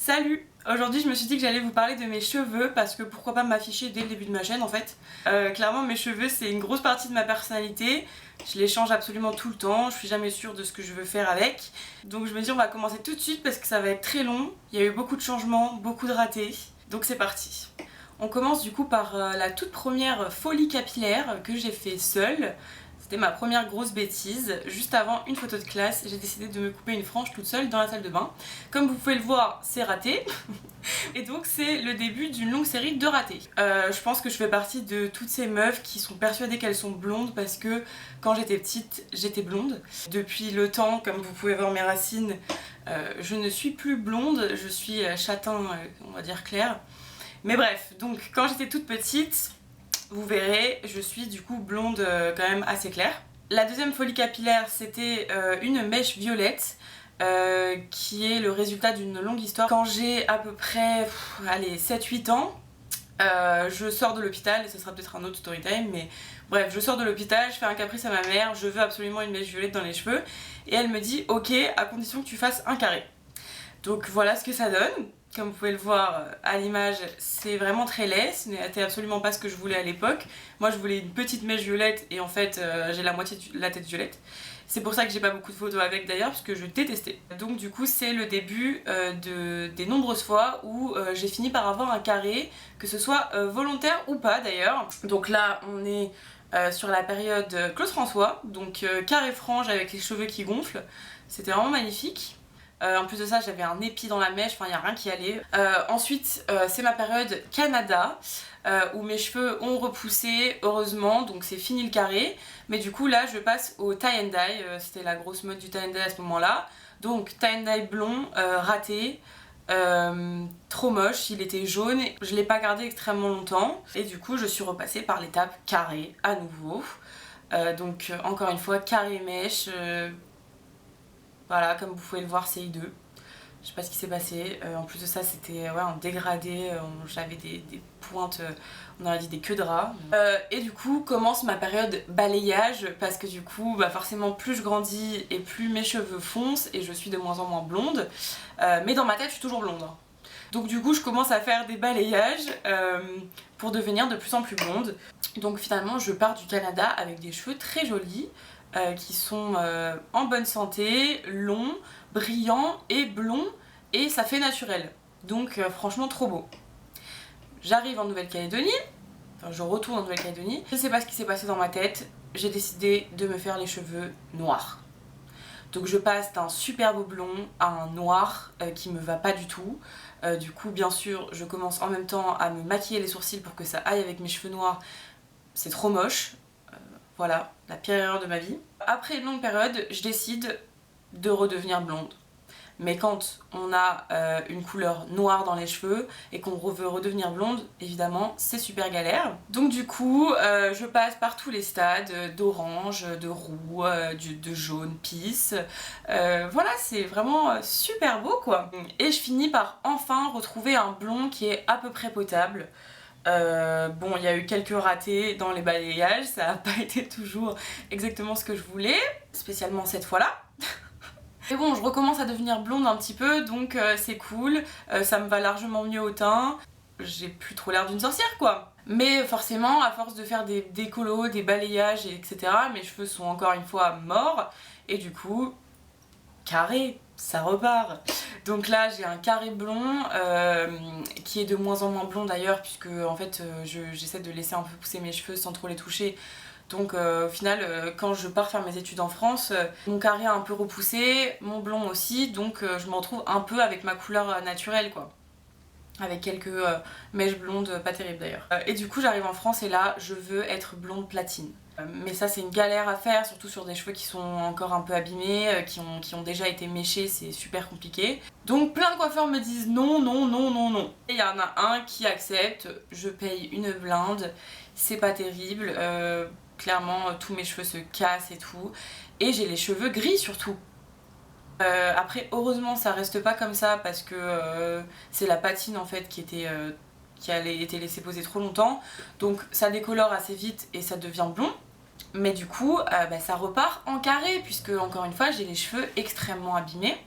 Salut! Aujourd'hui je me suis dit que j'allais vous parler de mes cheveux parce que pourquoi pas m'afficher dès le début de ma chaîne en fait. Clairement mes cheveux c'est une grosse partie de ma personnalité, je les change absolument tout le temps, je suis jamais sûre de ce que je veux faire avec. Donc je me dis on va commencer tout de suite parce que ça va être très long, il y a eu beaucoup de changements, beaucoup de ratés, donc c'est parti. On commence du coup par la toute première folie capillaire que j'ai fait seule. C'était ma première grosse bêtise. Juste avant une photo de classe, j'ai décidé de me couper une frange toute seule dans la salle de bain. Comme vous pouvez le voir, c'est raté. Et donc c'est le début d'une longue série de ratés. Je pense que je fais partie de toutes ces meufs qui sont persuadées qu'elles sont blondes parce que quand j'étais petite, j'étais blonde. Depuis le temps, comme vous pouvez voir mes racines, je ne suis plus blonde, je suis châtain, on va dire clair. Mais bref, donc quand j'étais toute petite, vous verrez, je suis du coup blonde quand même assez claire. La deuxième folie capillaire, c'était une mèche violette qui est le résultat d'une longue histoire. Quand j'ai à peu près 7-8 ans, je sors de l'hôpital, et ce sera peut-être un autre story time, mais bref, je sors de l'hôpital, je fais un caprice à ma mère, je veux absolument une mèche violette dans les cheveux, et elle me dit ok, à condition que tu fasses un carré. Donc voilà ce que ça donne. Comme vous pouvez le voir à l'image, c'est vraiment très laid, ce n'était absolument pas ce que je voulais à l'époque. Moi je voulais une petite mèche violette et en fait j'ai la moitié de la tête violette. C'est pour ça que j'ai pas beaucoup de photos avec d'ailleurs, parce que je détestais. Donc du coup c'est le début des nombreuses fois où j'ai fini par avoir un carré, que ce soit volontaire ou pas d'ailleurs. Donc là on est sur la période Claude François, donc carré frange avec les cheveux qui gonflent. C'était vraiment magnifique. En plus de ça, j'avais un épi dans la mèche, enfin il n'y a rien qui allait. Ensuite, c'est ma période Canada, où mes cheveux ont repoussé, heureusement, donc c'est fini le carré. Mais du coup, là, je passe au tie and dye, c'était la grosse mode du tie and dye à ce moment-là. Donc, tie and dye blond, raté, trop moche, il était jaune, je l'ai pas gardé extrêmement longtemps. Et du coup, je suis repassée par l'étape carré à nouveau. Donc, encore une fois, carré mèche. Voilà, comme vous pouvez le voir, c'est hideux. Je sais pas ce qui s'est passé. En plus de ça, c'était un dégradé. J'avais des pointes, on aurait dit des queues de rats. Et du coup, commence ma période balayage parce que du coup, forcément, plus je grandis et plus mes cheveux foncent et je suis de moins en moins blonde. Mais dans ma tête, je suis toujours blonde. Donc du coup, je commence à faire des balayages pour devenir de plus en plus blonde. Donc finalement, je pars du Canada avec des cheveux très jolis. Qui sont en bonne santé, longs, brillants et blonds, et ça fait naturel. Donc franchement trop beau. J'arrive en Nouvelle-Calédonie, enfin je retourne en Nouvelle-Calédonie, je sais pas ce qui s'est passé dans ma tête, j'ai décidé de me faire les cheveux noirs. Donc je passe d'un superbe blond à un noir qui me va pas du tout. Du coup bien sûr je commence en même temps à me maquiller les sourcils pour que ça aille avec mes cheveux noirs. C'est trop moche. Voilà, la pire erreur de ma vie. Après une longue période, je décide de redevenir blonde. Mais quand on a une couleur noire dans les cheveux et qu'on veut redevenir blonde, évidemment, c'est super galère. Donc du coup, je passe par tous les stades, d'orange, de roux, de jaune, pisse. Voilà, c'est vraiment super beau quoi. Et je finis par enfin retrouver un blond qui est à peu près potable. Bon, il y a eu quelques ratés dans les balayages, ça n'a pas été toujours exactement ce que je voulais, spécialement cette fois-là. Mais bon, je recommence à devenir blonde un petit peu, donc c'est cool, ça me va largement mieux au teint. J'ai plus trop l'air d'une sorcière quoi. Mais forcément, à force de faire des décolos, des balayages, etc., mes cheveux sont encore une fois morts, et du coup, carré, ça repart. Donc là j'ai un carré blond qui est de moins en moins blond d'ailleurs puisque en fait j'essaie de laisser un peu pousser mes cheveux sans trop les toucher. Donc au final quand je pars faire mes études en France, mon carré a un peu repoussé, mon blond aussi, donc je me retrouve un peu avec ma couleur naturelle quoi. Avec quelques mèches blondes, pas terribles d'ailleurs. Et du coup j'arrive en France et là je veux être blonde platine. Mais ça c'est une galère à faire, surtout sur des cheveux qui sont encore un peu abîmés, qui ont déjà été méchés, c'est super compliqué. Donc plein de coiffeurs me disent non, non, non, non, non. Et il y en a un qui accepte, je paye une blinde, c'est pas terrible, clairement tous mes cheveux se cassent et tout. Et j'ai les cheveux gris surtout. Après heureusement ça reste pas comme ça parce que c'est la patine en fait qui a été laissée poser trop longtemps, donc ça décolore assez vite et ça devient blond. Mais du coup ça repart en carré puisque encore une fois j'ai les cheveux extrêmement abîmés.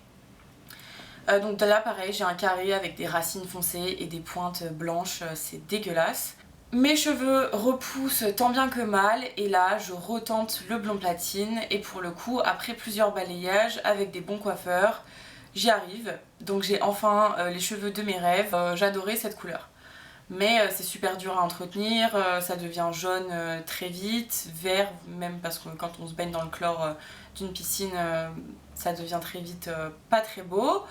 Donc là pareil, j'ai un carré avec des racines foncées et des pointes blanches, c'est dégueulasse. Mes cheveux repoussent tant bien que mal et là je retente le blond platine et pour le coup après plusieurs balayages avec des bons coiffeurs j'y arrive. Donc j'ai enfin les cheveux de mes rêves. J'adorais cette couleur. Mais c'est super dur à entretenir, ça devient jaune très vite, vert même parce que quand on se baigne dans le chlore d'une piscine ça devient très vite pas très beau.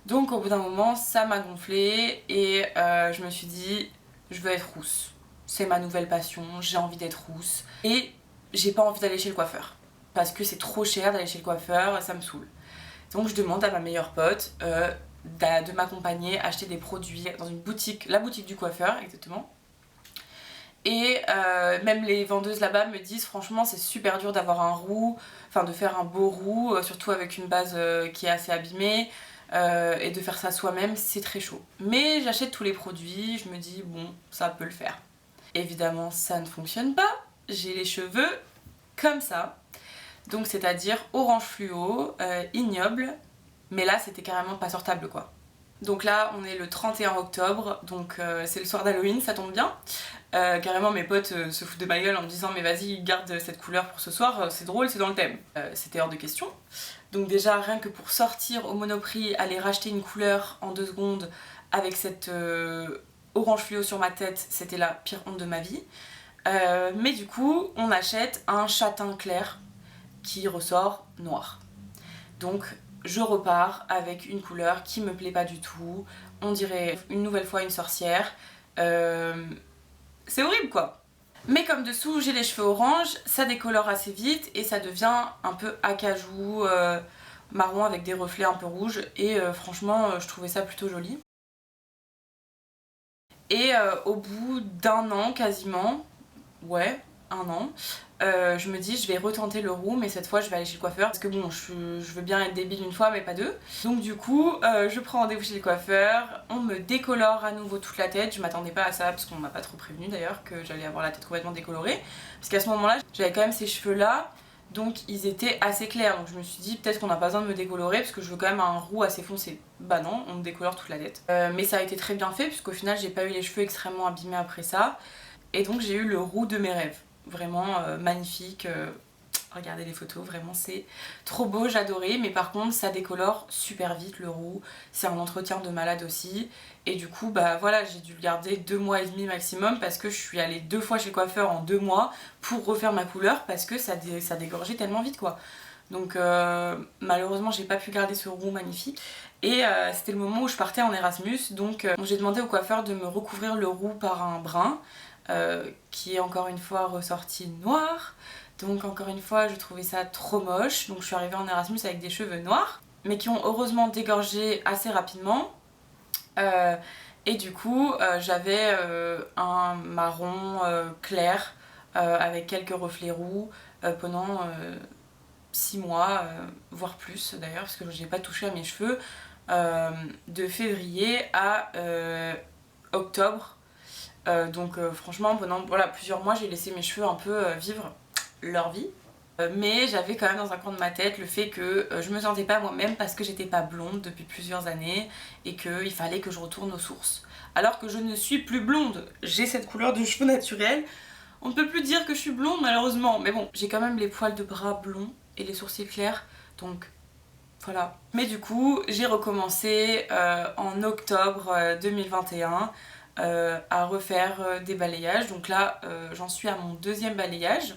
Donc au bout d'un moment ça m'a gonflé et je me suis dit je veux être rousse. C'est ma nouvelle passion, j'ai envie d'être rousse et j'ai pas envie d'aller chez le coiffeur parce que c'est trop cher d'aller chez le coiffeur, ça me saoule. Donc je demande à ma meilleure pote de m'accompagner à acheter des produits dans une boutique, la boutique du coiffeur exactement. Et même les vendeuses là-bas me disent franchement c'est super dur d'avoir un roux, enfin de faire un beau roux, surtout avec une base qui est assez abîmée. Et de faire ça soi-même c'est très chaud. Mais j'achète tous les produits, je me dis bon ça peut le faire. Évidemment ça ne fonctionne pas, j'ai les cheveux comme ça. Donc c'est-à-dire orange fluo, ignoble, mais là c'était carrément pas sortable quoi. Donc là on est le 31 octobre, donc c'est le soir d'Halloween, ça tombe bien. Carrément mes potes se foutent de ma gueule en me disant mais vas-y garde cette couleur pour ce soir, c'est drôle, c'est dans le thème. C'était hors de question. Donc déjà rien que pour sortir au Monoprix, aller racheter une couleur en 2 secondes avec cette orange fluo sur ma tête, c'était la pire honte de ma vie. Mais du coup on achète un châtain clair qui ressort noir. Donc je repars avec une couleur qui me plaît pas du tout, on dirait une nouvelle fois une sorcière. C'est horrible quoi. Mais comme dessous j'ai les cheveux orange, ça décolore assez vite et ça devient un peu acajou, marron avec des reflets un peu rouges et franchement je trouvais ça plutôt joli. Et au bout d'un an quasiment, ouais, un an, je me dis je vais retenter le roux mais cette fois je vais aller chez le coiffeur parce que bon je veux bien être débile une fois mais pas deux. Donc du coup je prends rendez-vous chez le coiffeur, on me décolore à nouveau toute la tête, je m'attendais pas à ça parce qu'on m'a pas trop prévenu d'ailleurs que j'allais avoir la tête complètement décolorée parce qu'à ce moment là j'avais quand même ces cheveux là donc ils étaient assez clairs donc je me suis dit peut-être qu'on n'a pas besoin de me décolorer parce que je veux quand même un roux assez foncé. Bah non, on me décolore toute la tête. Mais ça a été très bien fait puisqu'au final j'ai pas eu les cheveux extrêmement abîmés après ça et donc j'ai eu le roux de mes rêves. Vraiment magnifique, regardez les photos, vraiment c'est trop beau, j'adorais, mais par contre ça décolore super vite le roux, c'est un entretien de malade aussi, et du coup bah voilà j'ai dû le garder 2 mois et demi maximum parce que je suis allée 2 fois chez le coiffeur en 2 mois pour refaire ma couleur parce que ça dégorgeait tellement vite quoi. Donc malheureusement j'ai pas pu garder ce roux magnifique et c'était le moment où je partais en Erasmus donc j'ai demandé au coiffeur de me recouvrir le roux par un brun qui est encore une fois ressorti noir. Donc encore une fois je trouvais ça trop moche. Donc je suis arrivée en Erasmus avec des cheveux noirs mais qui ont heureusement dégorgé assez rapidement. Et du coup j'avais un marron clair avec quelques reflets roux pendant 6 mois, voire plus d'ailleurs parce que j'ai pas touché à mes cheveux de février à octobre. Donc franchement pendant voilà, plusieurs mois j'ai laissé mes cheveux un peu vivre leur vie. Mais j'avais quand même dans un coin de ma tête le fait que je me sentais pas moi-même parce que j'étais pas blonde depuis plusieurs années et qu'il fallait que je retourne aux sources. Alors que je ne suis plus blonde, j'ai cette couleur de cheveux naturelle. On ne peut plus dire que je suis blonde malheureusement, mais bon, j'ai quand même les poils de bras blonds et les sourcils clairs, donc voilà. Mais du coup, j'ai recommencé en octobre 2021 à refaire des balayages. Donc là, j'en suis à mon 2e balayage.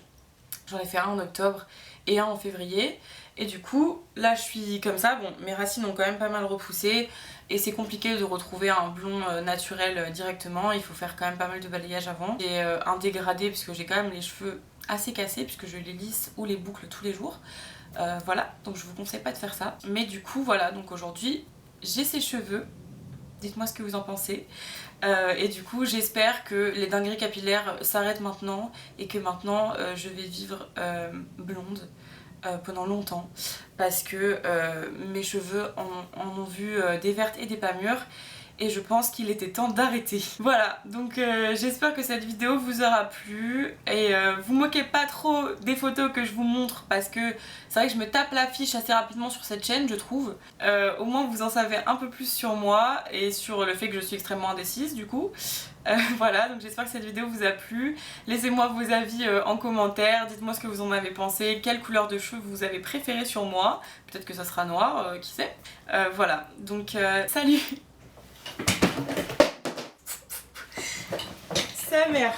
J'en ai fait un en octobre et un en février. Et du coup, là je suis comme ça. Bon, mes racines ont quand même pas mal repoussé et c'est compliqué de retrouver un blond naturel directement. Il faut faire quand même pas mal de balayage avant. J'ai un dégradé puisque j'ai quand même les cheveux assez cassés puisque je les lisse ou les boucle tous les jours. Voilà, donc je vous conseille pas de faire ça. Mais du coup, voilà, donc aujourd'hui, j'ai ces cheveux. Dites-moi ce que vous en pensez. Et du coup j'espère que les dingueries capillaires s'arrêtent maintenant et que maintenant je vais vivre blonde pendant longtemps parce que mes cheveux en ont vu des vertes et des pas mûres et je pense qu'il était temps d'arrêter. Voilà, donc j'espère que cette vidéo vous aura plu et vous moquez pas trop des photos que je vous montre parce que c'est vrai que je me tape l'affiche assez rapidement sur cette chaîne, je trouve. Au moins vous en savez un peu plus sur moi et sur le fait que je suis extrêmement indécise du coup. Voilà, donc j'espère que cette vidéo vous a plu. Laissez-moi vos avis en commentaire, dites-moi ce que vous en avez pensé, quelle couleur de cheveux vous avez préféré sur moi. Peut-être que ça sera noir, qui sait. Voilà, donc salut. Sa mère.